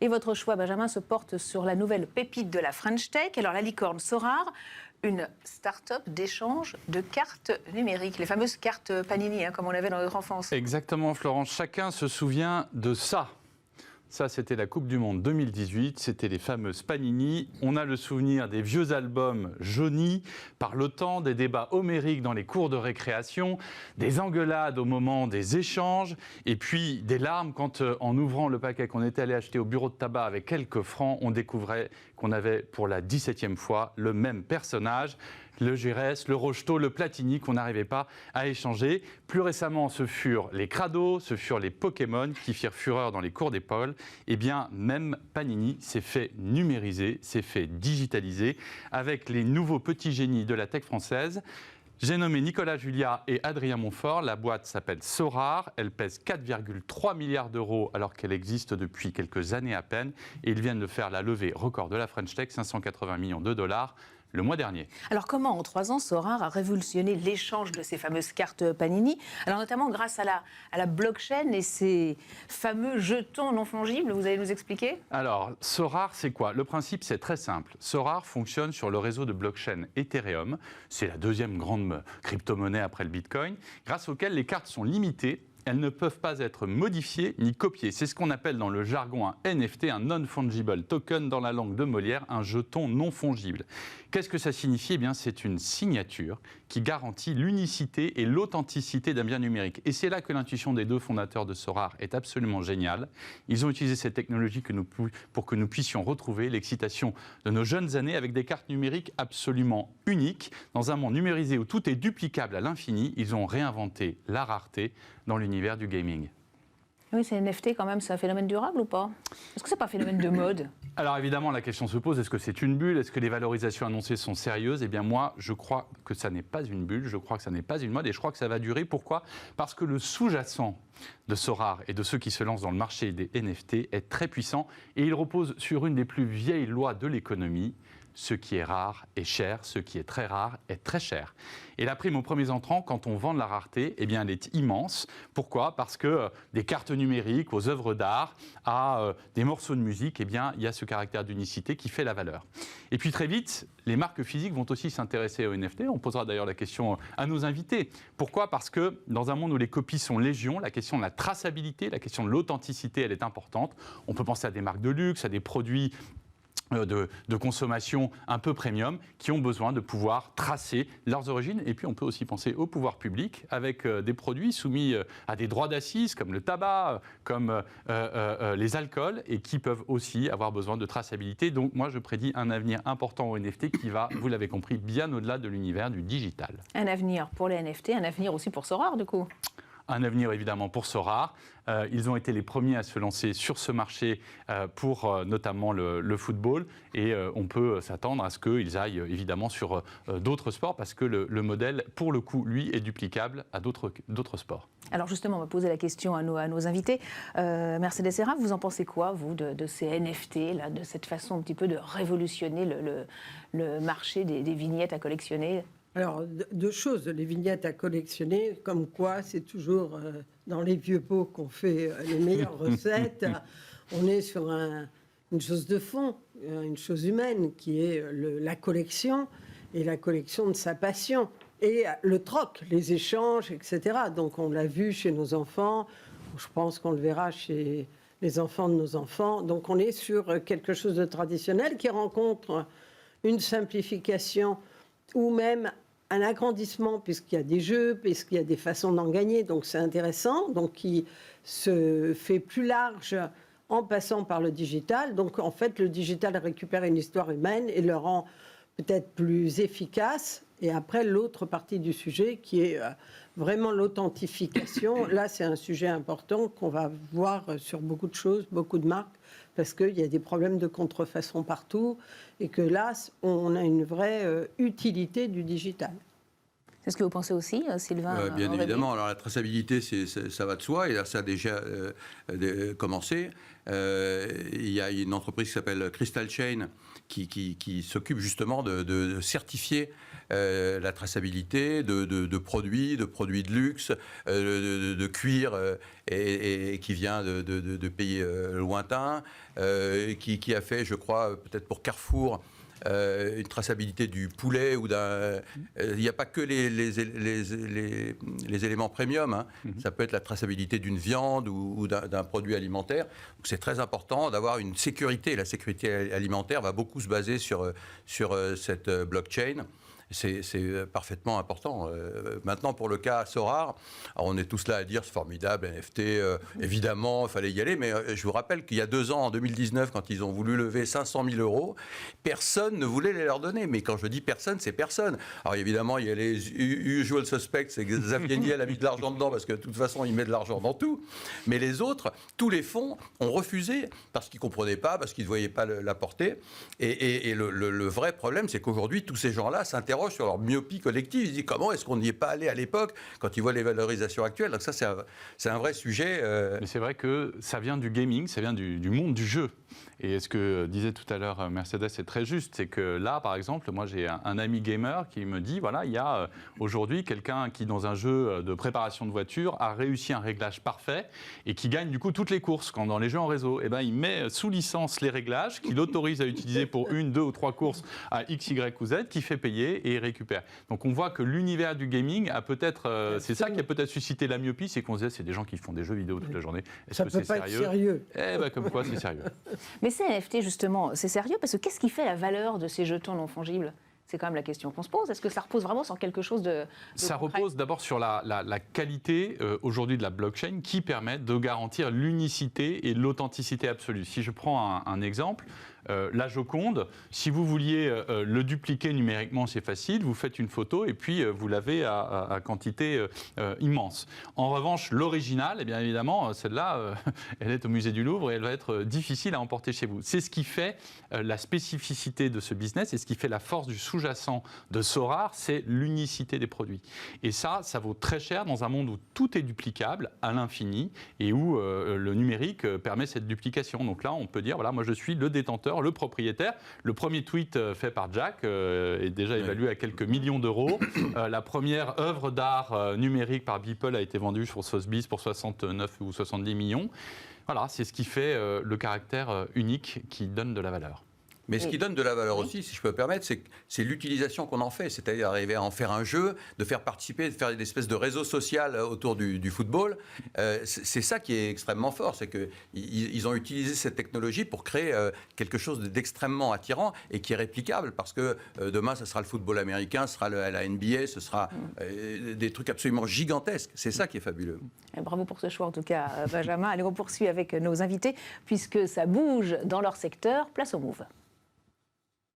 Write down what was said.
Et votre choix, Benjamin, se porte sur la nouvelle pépite de la French Tech. Alors, la licorne Sorare, une start-up d'échange de cartes numériques, les fameuses cartes Panini, comme on l'avait dans notre enfance. Exactement, Florence. Chacun se souvient de ça. Ça, c'était la Coupe du Monde 2018, c'était les fameuses Panini. On a le souvenir des vieux albums jaunis par le temps, des débats homériques dans les cours de récréation, des engueulades au moment des échanges, et puis des larmes quand, en ouvrant le paquet qu'on était allé acheter au bureau de tabac avec quelques francs, on découvrait qu'on avait pour la 17e fois le même personnage. Le Gérès, le Rocheteau, le Platini qu'on n'arrivait pas à échanger. Plus récemment, ce furent les Crado, ce furent les Pokémon qui firent fureur dans les cours d'école. Eh bien, même Panini s'est fait numériser, s'est fait digitaliser avec les nouveaux petits génies de la tech française. J'ai nommé Nicolas Julia et Adrien Montfort. La boîte s'appelle Sorare. Elle pèse 4,3 milliards d'euros alors qu'elle existe depuis quelques années à peine. Et ils viennent de faire la levée record de la French Tech, 580 millions de dollars. Le mois dernier. Alors comment, en 3 ans, Sorare a révolutionné l'échange de ces fameuses cartes Panini, alors notamment grâce à la blockchain et ces fameux jetons non fongibles, vous allez nous expliquer? Alors, Sorare, c'est quoi? Le principe, c'est très simple. Sorare fonctionne sur le réseau de blockchain Ethereum. C'est la deuxième grande crypto-monnaie après le Bitcoin, grâce auquel les cartes sont limitées. Elles ne peuvent pas être modifiées ni copiées. C'est ce qu'on appelle dans le jargon un NFT, un non-fungible token dans la langue de Molière, un jeton non fongible. Qu'est-ce que ça signifie? Eh bien, c'est une signature qui garantit l'unicité et l'authenticité d'un bien numérique. Et c'est là que l'intuition des deux fondateurs de Sorare est absolument géniale. Ils ont utilisé cette technologie pour que nous puissions retrouver l'excitation de nos jeunes années avec des cartes numériques absolument uniques. Dans un monde numérisé où tout est duplicable à l'infini, ils ont réinventé la rareté dans l'univers du gaming. Oui, c'est NFT quand même, c'est un phénomène durable ou pas? Est-ce que c'est pas un phénomène de mode? Alors évidemment, la question se pose, est-ce que c'est une bulle? Est-ce que les valorisations annoncées sont sérieuses? Eh bien moi, je crois que ça n'est pas une bulle, je crois que ça n'est pas une mode et je crois que ça va durer. Pourquoi? Parce que le sous-jacent de Sorare et de ceux qui se lancent dans le marché des NFT est très puissant et il repose sur une des plus vieilles lois de l'économie. Ce qui est rare est cher, ce qui est très rare est très cher. Et la prime aux premiers entrants, quand on vend de la rareté, eh bien, elle est immense. Pourquoi? Parce que des cartes numériques aux œuvres d'art, à des morceaux de musique, eh bien, il y a ce caractère d'unicité qui fait la valeur. Et puis très vite, les marques physiques vont aussi s'intéresser aux NFT. On posera d'ailleurs la question à nos invités. Pourquoi? Parce que dans un monde où les copies sont légion, la question de la traçabilité, la question de l'authenticité, elle est importante. On peut penser à des marques de luxe, à des produits de consommation un peu premium qui ont besoin de pouvoir tracer leurs origines. Et puis on peut aussi penser au pouvoir public avec des produits soumis à des droits d'assises comme le tabac, comme les alcools et qui peuvent aussi avoir besoin de traçabilité. Donc moi je prédis un avenir important au NFT qui va, vous l'avez compris, bien au-delà de l'univers du digital. Un avenir pour les NFT, un avenir aussi pour Sorare du coup. Un avenir évidemment pour Sorare. Ils ont été les premiers à se lancer sur ce marché pour notamment le football et on peut s'attendre à ce qu'ils aillent évidemment sur d'autres sports parce que le modèle, pour le coup, lui, est duplicable à d'autres sports. Alors justement, on va poser la question à nos invités. Mercedes Serra, vous en pensez quoi, vous, de ces NFT, là, de cette façon un petit peu de révolutionner le marché des vignettes à collectionner? Alors, deux choses, les vignettes à collectionner, comme quoi c'est toujours dans les vieux pots qu'on fait les meilleures recettes. On est sur une chose de fond, une chose humaine, qui est la collection, et la collection de sa passion, et le troc, les échanges, etc. Donc on l'a vu chez nos enfants, je pense qu'on le verra chez les enfants de nos enfants. Donc on est sur quelque chose de traditionnel qui rencontre une simplification ou même un agrandissement, puisqu'il y a des jeux, puisqu'il y a des façons d'en gagner, donc c'est intéressant, donc qui se fait plus large en passant par le digital. Donc en fait, le digital récupère une histoire humaine et le rend peut-être plus efficace. Et après, l'autre partie du sujet, qui est vraiment l'authentification, là c'est un sujet important qu'on va voir sur beaucoup de choses, beaucoup de marques, parce qu'il y a des problèmes de contrefaçon partout, et que là, on a une vraie utilité du digital. C'est ce que vous pensez aussi, Sylvain Bien Aurébi? évidemment. Alors la traçabilité, ça va de soi, et là, ça a déjà commencé. Il y a une entreprise qui s'appelle Crystal Chain qui s'occupe justement de certifier la traçabilité de produits de luxe, de cuir, et qui vient de pays lointains, qui a fait, je crois, peut-être pour Carrefour, une traçabilité du poulet ou d'un. Il n'y a pas que les éléments premium. Hein. Ça peut être la traçabilité d'une viande ou d'un produit alimentaire. Donc c'est très important d'avoir une sécurité. La sécurité alimentaire va beaucoup se baser sur cette blockchain. C'est parfaitement important. Maintenant, pour le cas Sorare, alors on est tous là à dire c'est formidable, NFT, évidemment, il fallait y aller, mais je vous rappelle qu'il y a 2 ans, en 2019, quand ils ont voulu lever 500 000 €, personne ne voulait les leur donner. Mais quand je dis personne, c'est personne. Alors évidemment, il y a les usual suspects, c'est que Xavier Niel a mis de l'argent dedans, parce que de toute façon, il met de l'argent dans tout. Mais les autres, tous les fonds ont refusé, parce qu'ils ne comprenaient pas, parce qu'ils ne voyaient pas la portée. Et le vrai problème, c'est qu'aujourd'hui, tous ces gens-là s'interrogent sur leur myopie collective. Ils se disent comment est-ce qu'on n'y est pas allé à l'époque quand ils voient les valorisations actuelles. Donc ça, c'est un vrai sujet. Mais c'est vrai que ça vient du gaming, ça vient du monde du jeu. Et ce que disait tout à l'heure Mercedes, c'est très juste. C'est que là, par exemple, moi j'ai un ami gamer qui me dit, voilà, il y a aujourd'hui quelqu'un qui, dans un jeu de préparation de voiture, a réussi un réglage parfait et qui gagne du coup toutes les courses. Quand dans les jeux en réseau, eh ben, il met sous licence les réglages qu'il autorise à utiliser pour 1, 2 ou 3 courses à X, Y ou Z, qui fait payer et récupère. Donc on voit que l'univers du gaming a peut-être, c'est ça qui a peut-être suscité la myopie, c'est qu'on se disait c'est des gens qui font des jeux vidéo toute la journée. Est-ce que c'est sérieux? Eh ben, comme quoi c'est sérieux. Mais ces NFT, justement, c'est sérieux parce que qu'est-ce qui fait la valeur de ces jetons non fongibles? C'est quand même la question qu'on se pose. Est-ce que ça repose vraiment sur quelque chose de Ça concret? repose d'abord sur la qualité aujourd'hui de la blockchain qui permet de garantir l'unicité et l'authenticité absolue. Si je prends un exemple, la Joconde, si vous vouliez le dupliquer numériquement, c'est facile, vous faites une photo et puis vous l'avez à quantité immense. En revanche, l'original, eh bien évidemment, celle-là, elle est au musée du Louvre et elle va être difficile à emporter chez vous. C'est ce qui fait la spécificité de ce business et ce qui fait la force du sous-jacent de Sorare, c'est l'unicité des produits. Et ça vaut très cher dans un monde où tout est duplicable à l'infini et où le numérique permet cette duplication. Donc là, on peut dire, voilà, moi je suis le détenteur, le propriétaire. Le premier tweet fait par Jack est déjà évalué à quelques millions d'euros. La première œuvre d'art numérique par Beeple a été vendue sur Sotheby's pour 69 ou 70 millions. Voilà, c'est ce qui fait le caractère unique qui donne de la valeur. Mais ce qui donne de la valeur aussi, si je peux me permettre, c'est l'utilisation qu'on en fait. C'est-à-dire arriver à en faire un jeu, de faire participer, de faire une espèce de réseau social autour du football. C'est ça qui est extrêmement fort. C'est qu'ils ont utilisé cette technologie pour créer quelque chose d'extrêmement attirant et qui est réplicable. Parce que demain, ce sera le football américain, ce sera la NBA, ce sera des trucs absolument gigantesques. C'est ça qui est fabuleux. Et bravo pour ce choix, en tout cas, Benjamin. Allez, on poursuit avec nos invités, puisque ça bouge dans leur secteur. Place au Move.